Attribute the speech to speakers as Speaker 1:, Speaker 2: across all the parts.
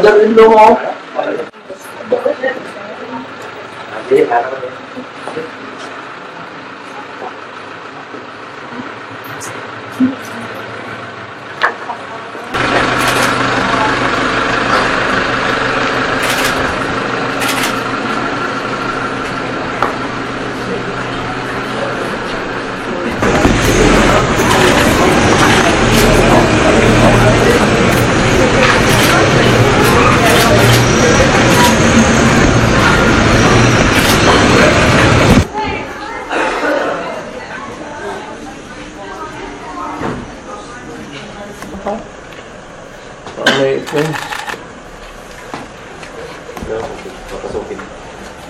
Speaker 1: mother-in-law mo. Hindi,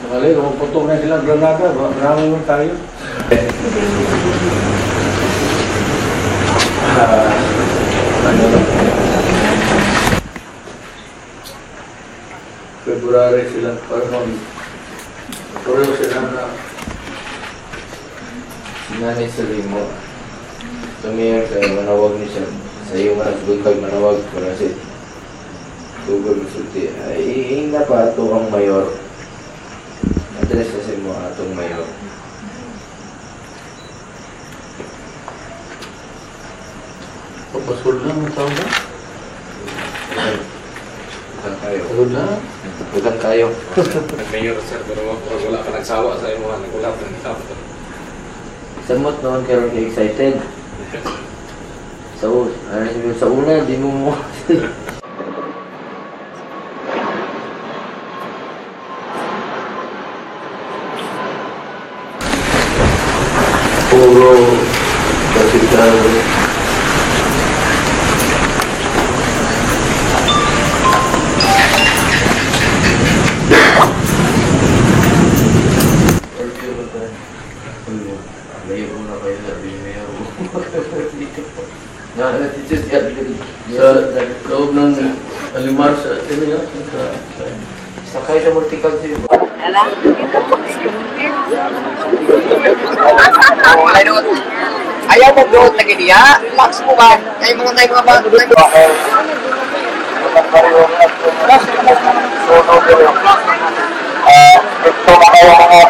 Speaker 1: Nakali, kung putok na silang granada, marami mo tayo. February sila, parang pareho sila na
Speaker 2: sinanay sa limo. Tumiyak kayo, manawag niya siya. Sa iyo manasugod manawag para si Tugol Sulti. Ay, na pa ito ang mayor. Address kasi mo atong mayor.
Speaker 1: papasul lang ang tao na.
Speaker 2: Bukan kayo.
Speaker 1: Papasul na.
Speaker 2: Bukan kayo.
Speaker 3: Mayor sir, pero wala ka nagsawa sa imo, nagulap ng tao.
Speaker 2: Samot naman kayo excited. Sa una, di mo
Speaker 1: Puro kapital.
Speaker 2: layo mo na kayo sabi mayor mo.
Speaker 1: Sa loob ng Alimar sa Tinaya.
Speaker 2: Sakay sa multical siya.
Speaker 4: Ayaw mo blood lagi niya. Relax mo ba? Kaya mga tayo mga bago tayo.
Speaker 5: Ito na kayo mga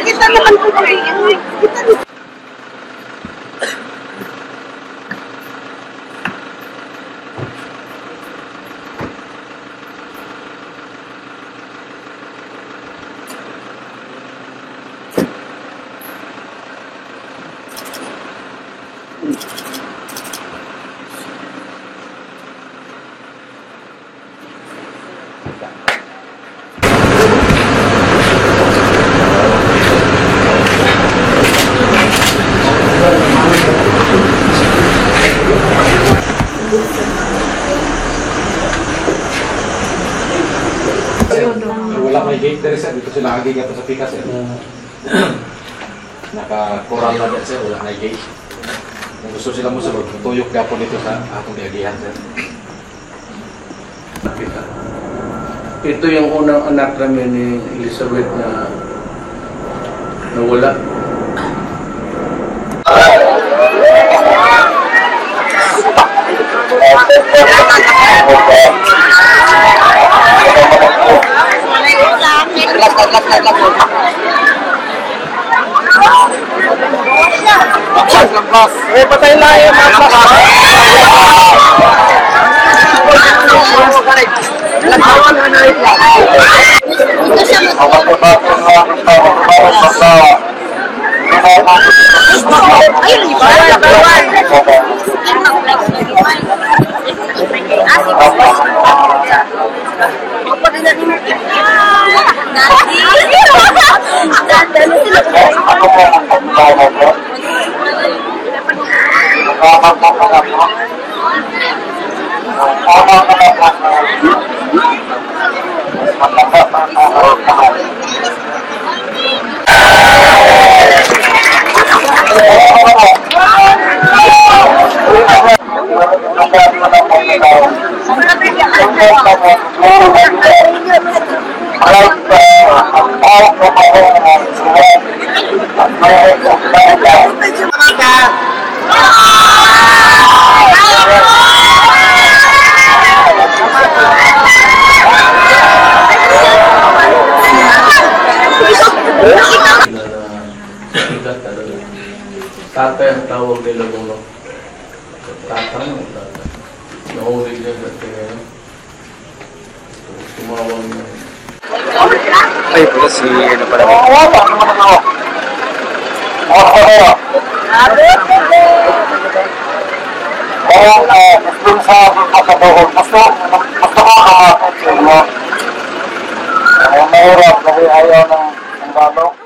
Speaker 4: Kita naman po kayo.
Speaker 3: Wala may gate there sir, dito sila kagigat sa pika sir. Naka-coral na dyan sir, wala may gate. Kung gusto sila mo sir, tuyok gapo dito sa akong biyagihan sir.
Speaker 1: Nakita. Ito yung unang anak namin ni Elizabeth na nawala.
Speaker 4: Patay na yun,
Speaker 1: Tatay ang tawag nila mo. Tatay mo, tatay. Nahuli niya dati ngayon. Tumawag niya.
Speaker 2: Ay, pala si ano pala.
Speaker 5: Mahirap kasi ayaw ng bago.